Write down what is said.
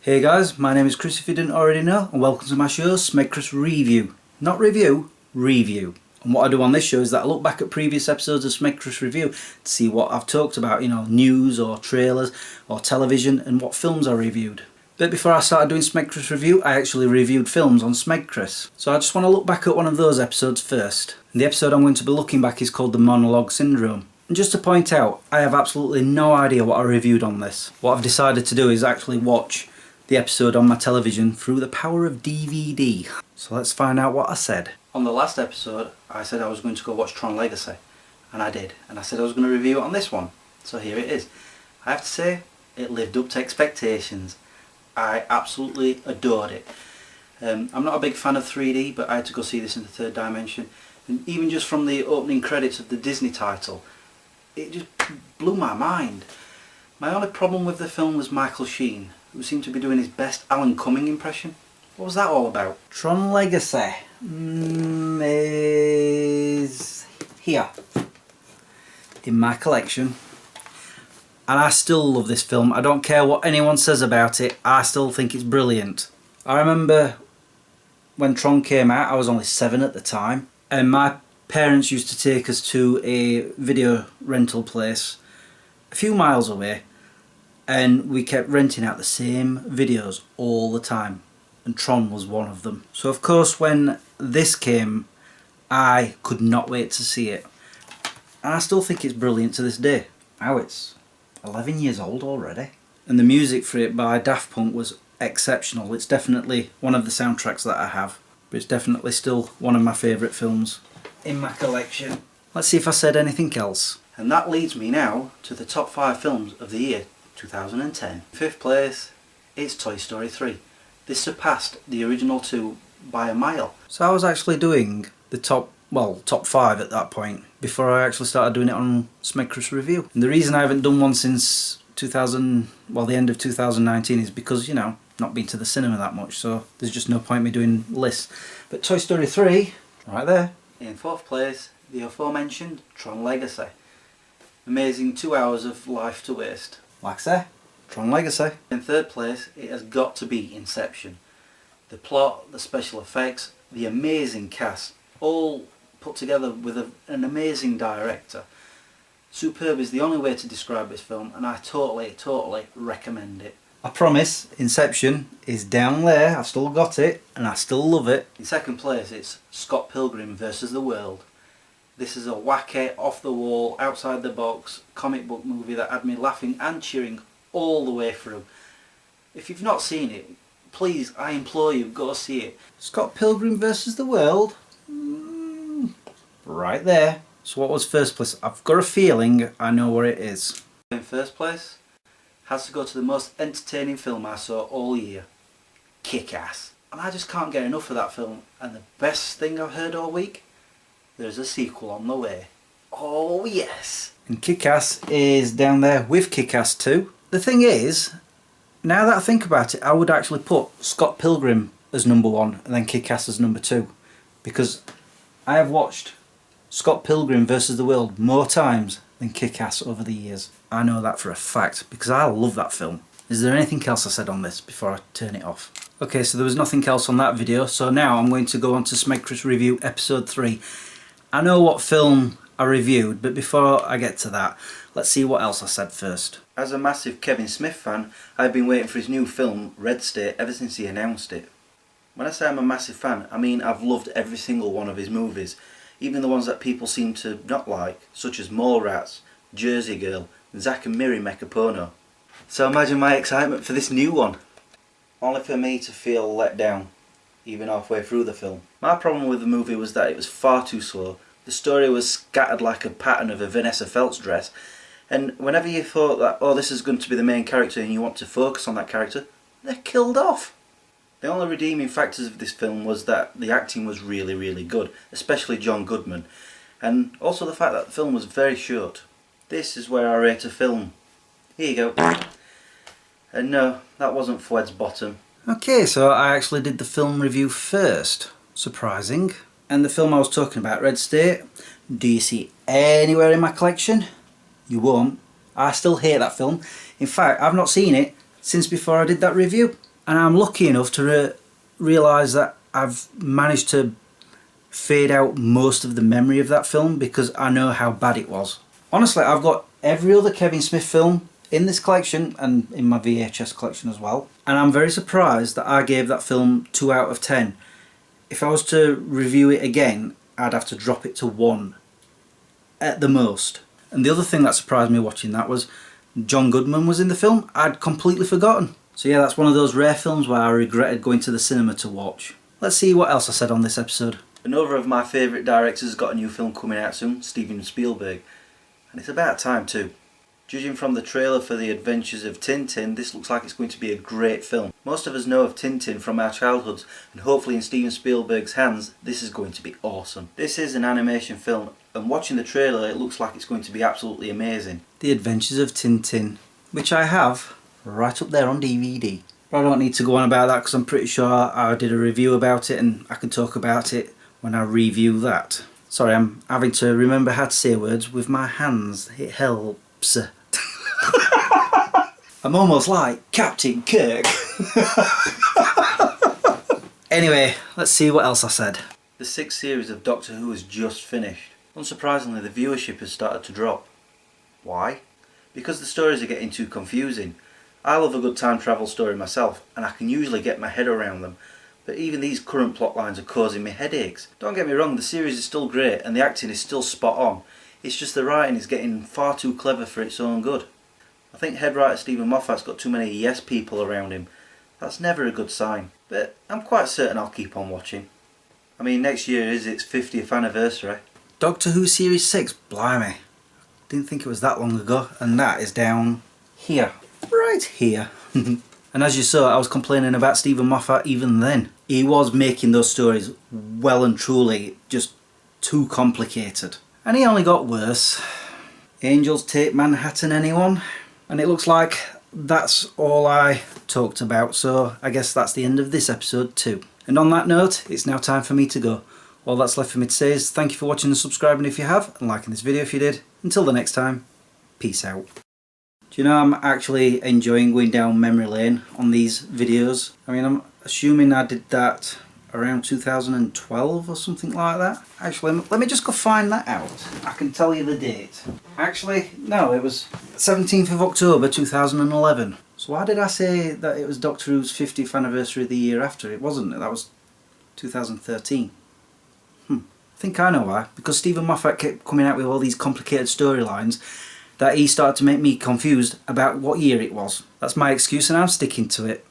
Hey guys, my name is Chris if you didn't already know, and welcome to my show, SmegChris Review. Not review, review. And what I do on this show is that I look back at previous episodes of SmegChris Review to see what I've talked about, news or trailers or television and what films I reviewed. But before I started doing SmegChris Review, I actually reviewed films on SmegChris. So I just want to look back at one of those episodes first. And the episode I'm going to be looking back is called The Monologue Syndrome. And just to point out, I have absolutely no idea what I reviewed on this. What I've decided to do is actually watch the episode on my television through the power of DVD. So let's find out what I said. On the last episode, I said I was going to go watch Tron Legacy. And I did. And I said I was going to review it on this one. So here it is. I have to say, it lived up to expectations. I absolutely adored it. I'm not a big fan of 3D, but I had to go see this in the third dimension. And even just from the opening credits of the Disney title, it just blew my mind. My only problem with the film was Michael Sheen, who seemed to be doing his best Alan Cumming impression. What was that all about? Tron Legacy is here in my collection. And I still love this film. I don't care what anyone says about it, I still think it's brilliant. I remember when Tron came out, I was only 7 at the time, and my parents used to take us to a video rental place a few miles away, and we kept renting out the same videos all the time, and Tron was one of them. So of course when this came, I could not wait to see it, and I still think it's brilliant to this day. Now it's 11 years old already. And the music for it by Daft Punk was exceptional. It's definitely one of the soundtracks that I have, but it's definitely still one of my favourite films in my collection. Let's see if I said anything else. And that leads me now to the top 5 films of the year 2010. 5th place, it's Toy Story 3. This surpassed the original 2 by a mile. So I was actually doing the top 5 at that point, before I actually started doing it on SmegChris Review. And the reason I haven't done one since the end of 2019 is because, not been to the cinema that much, so there's just no point me doing lists. But Toy Story 3, right there. In 4th place, the aforementioned Tron Legacy. Amazing 2 hours of life to waste. Like I say, Tron Legacy. In 3rd place, it has got to be Inception. The plot, the special effects, the amazing cast, all put together with an amazing director. Superb is the only way to describe this film, and I totally recommend it. I promise, Inception is down there, I've still got it, and I still love it. In 2nd place, it's Scott Pilgrim vs. the World. This is a wacky, off-the-wall, outside-the-box comic book movie that had me laughing and cheering all the way through. If you've not seen it, please, I implore you, go see it. Scott Pilgrim vs. the World? Right there. So what was 1st place? I've got a feeling I know where it is. In 1st place, has to go to the most entertaining film I saw all year. Kick-Ass. And I just can't get enough of that film. And the best thing I've heard all week? There's a sequel on the way. Oh yes! And Kick-Ass is down there with Kick-Ass 2. The thing is, now that I think about it, I would actually put Scott Pilgrim as number 1 and then Kick-Ass as number 2. Because I have watched Scott Pilgrim vs. the World more times than Kick-Ass over the years. I know that for a fact because I love that film. Is there anything else I said on this before I turn it off? Okay, so there was nothing else on that video, so now I'm going to go on to SmegChris Review episode 3. I know what film I reviewed, but before I get to that, let's see what else I said first. As a massive Kevin Smith fan, I've been waiting for his new film, Red State, ever since he announced it. When I say I'm a massive fan, I mean I've loved every single one of his movies, even the ones that people seem to not like, such as Mallrats, Jersey Girl, and Zack and Miri Mecapono. So imagine my excitement for this new one. Only for me to feel let down, even halfway through the film. My problem with the movie was that it was far too slow. The story was scattered like a pattern of a Vanessa Feltz dress, and whenever you thought that, oh, this is going to be the main character and you want to focus on that character, they're killed off. The only redeeming factors of this film was that the acting was really good, especially John Goodman, and also the fact that the film was very short. This is where I rate a film. Here you go. And no, that wasn't Fwed's bottom. Okay, so I actually did the film review first. Surprising. And the film I was talking about, Red State, do you see anywhere in my collection? You won't. I still hate that film. In fact, I've not seen it since before I did that review. And I'm lucky enough to realise that I've managed to fade out most of the memory of that film because I know how bad it was. Honestly, I've got every other Kevin Smith film in this collection and in my VHS collection as well. And I'm very surprised that I gave that film 2 out of 10. If I was to review it again, I'd have to drop it to 1 at the most. And the other thing that surprised me watching that was John Goodman was in the film. I'd completely forgotten. So yeah, that's one of those rare films where I regretted going to the cinema to watch. Let's see what else I said on this episode. Another of my favourite directors has got a new film coming out soon, Steven Spielberg. And it's about time too. Judging from the trailer for The Adventures of Tintin, this looks like it's going to be a great film. Most of us know of Tintin from our childhoods, and hopefully in Steven Spielberg's hands, this is going to be awesome. This is an animation film, and watching the trailer, it looks like it's going to be absolutely amazing. The Adventures of Tintin, which I have right up there on DVD. But I don't need to go on about that because I'm pretty sure I did a review about it and I can talk about it when I review that. Sorry, I'm having to remember how to say words with my hands. It helps. I'm almost like Captain Kirk. Anyway, let's see what else I said. The 6th series of Doctor Who has just finished. Unsurprisingly, the viewership has started to drop. Why? Because the stories are getting too confusing. I love a good time travel story myself, and I can usually get my head around them. But even these current plot lines are causing me headaches. Don't get me wrong, the series is still great and the acting is still spot on. It's just the writing is getting far too clever for its own good. I think head writer Stephen Moffat's got too many yes people around him. That's never a good sign. But I'm quite certain I'll keep on watching. I mean, next year is its 50th anniversary. Doctor Who Series 6, blimey. Didn't think it was that long ago, and that is down here. Right here. And as you saw, I was complaining about Stephen Moffat even then. He was making those stories well and truly just too complicated. And he only got worse. Angels Take Manhattan, anyone? And it looks like that's all I talked about, so I guess that's the end of this episode too. And on that note, it's now time for me to go. All that's left for me to say is thank you for watching and subscribing if you have, and liking this video if you did. Until the next time, peace out. Do you know, I'm actually enjoying going down memory lane on these videos. I mean, I'm assuming I did that around 2012 or something like that. Actually, let me just go find that out. I can tell you the date. Actually, no, it was 17th of October 2011. So why did I say that it was Doctor Who's 50th anniversary the year after? It wasn't. That was 2013. I think I know why. Because Stephen Moffat kept coming out with all these complicated storylines that he started to make me confused about what year it was. That's my excuse and I'm sticking to it.